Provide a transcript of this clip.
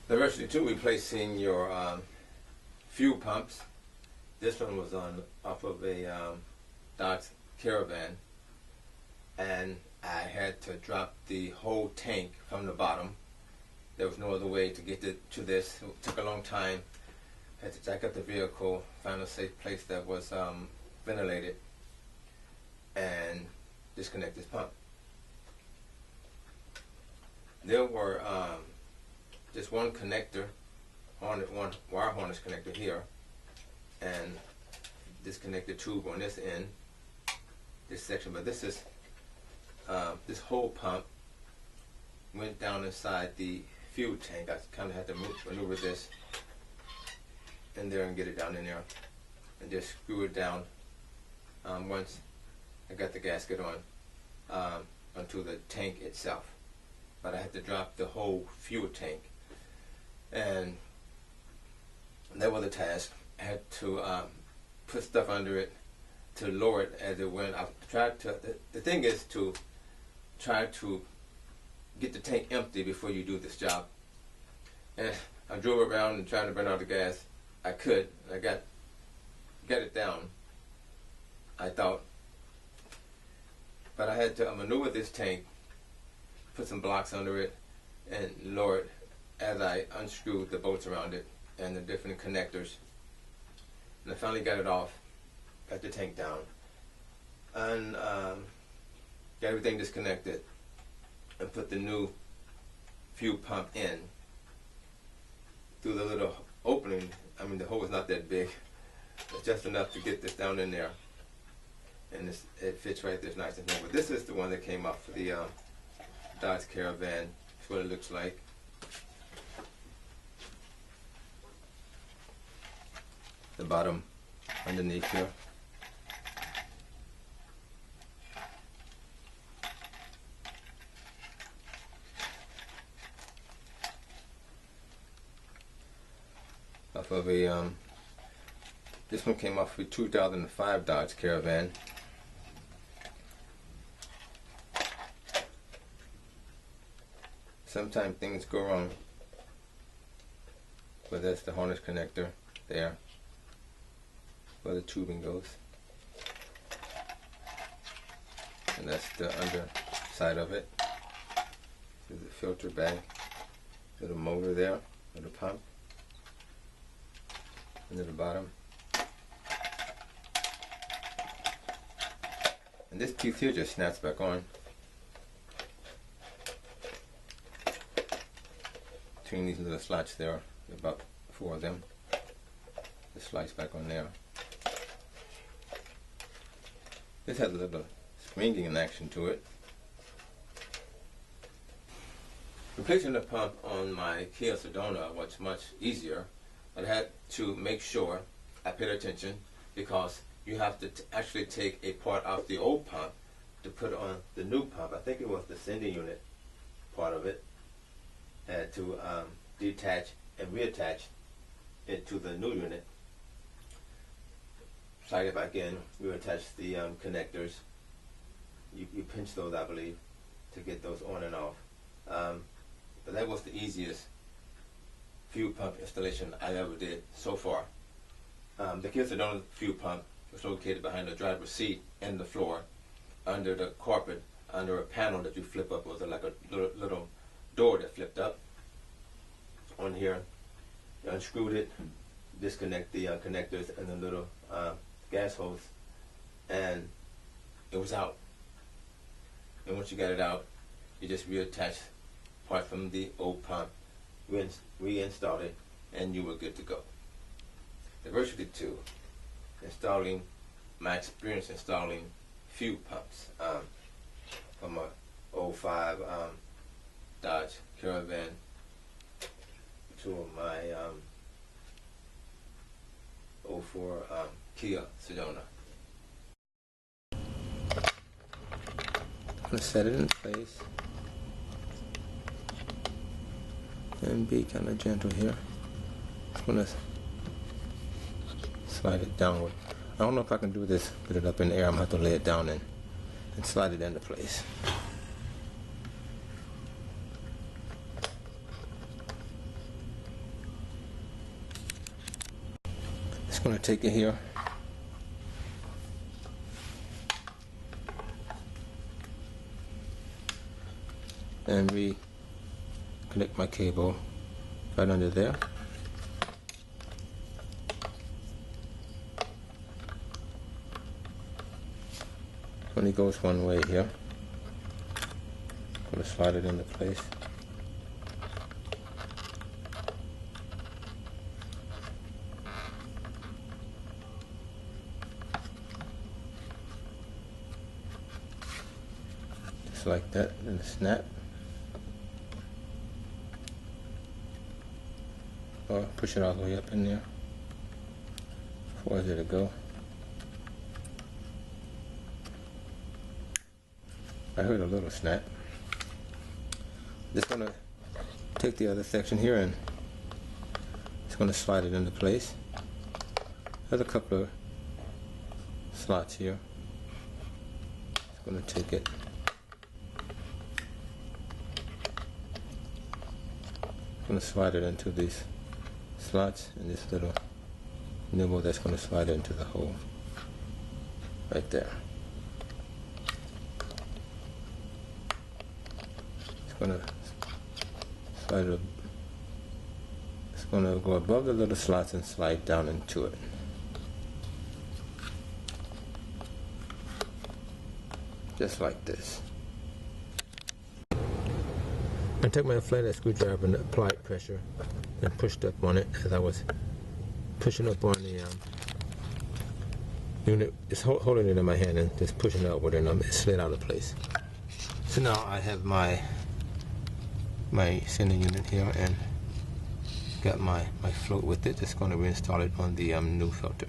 Diversity 2, replacing your fuel pumps. This one was off of a Dodge Caravan, and I had to drop the whole tank from the bottom. There was no other way to get to this. It took a long time. I had to jack up the vehicle, find a safe place that was ventilated, and disconnect this pump. There were just one connector, one wire harness connector here, and disconnected tube on this end, this section. But this is this whole pump went down inside the fuel tank. I kind of had to maneuver this in there and get it down in there, and just screw it down once I got the gasket on onto the tank itself. But I had to drop the whole fuel tank, and that was a task. I had to put stuff under it to lower it as it went. I tried to. The thing is to try to get the tank empty before you do this job. And I drove around and trying to burn out the gas. I could. I got it down, I thought. But I had to maneuver this tank, put some blocks under it, and lower it as I unscrewed the bolts around it and the different connectors. And I finally got it off, got the tank down, and got everything disconnected, and put the new fuel pump in through the little opening. I mean, the hole is not that big. It's just enough to get this down in there, and it fits right there nice and snug. But this is the one that came off the Dodge Caravan. That's what it looks like. The bottom underneath here. Off of a this one came off of a 2005 Dodge Caravan. Sometimes things go wrong, but that's the harness connector there where the tubing goes, and that's the underside of it. There's a filter bag, little motor there, little pump, and at the bottom. And this piece here just snaps back on. Between these little slots there, about 4 of them. Just slides back on there. This has a little springing action to it. Replacing the pump on my Kia Sedona was much easier, but I had to make sure I paid attention, because you have to actually take a part off the old pump to put on the new pump. I think it was the sending unit part of it. Had to detach and reattach it to the new unit. Slide it back in, reattach the connectors. You pinch those, I believe, to get those on and off. But that was the easiest fuel pump installation I ever did so far. The Kia Sedona fuel pump was located behind the driver's seat in the floor, under the carpet, under a panel that you flip up. It was like a little door that flipped up on here. You unscrewed it, disconnect the connectors and the little gas hose, and it was out. And once you got it out, you just reattach part from the old pump, reinstalled it, and you were good to go. Diversity 2, installing my experience installing fuel pumps from a 05 Dodge Caravan to my 04 Kia Sedona. I'm going to set it in place and be kind of gentle here. I'm going to slide it downward. I don't know if I can do this, put it up in the air. I'm going to have to lay it down and slide it into place. going to take it here and reconnect my cable right under there. Only goes one way here. Going to slide it into place. Just like that, and snap. Or push it all the way up in there. Where's it to go? I heard a little snap. Just gonna take the other section here and just gonna slide it into place. There's a couple of slots here. Just gonna take it. Gonna slide it into these slots and this little nibble that's gonna slide into the hole right there. Gonna slide it. It's gonna go above the little slots and slide down into it. Just like this. I took my flathead screwdriver and applied pressure and pushed up on it as I was pushing up on the unit. Just holding it in my hand and just pushing it outward, and it slid out of place. So now I have my sending unit here and got my float with it. Just going to reinstall it on the new filter.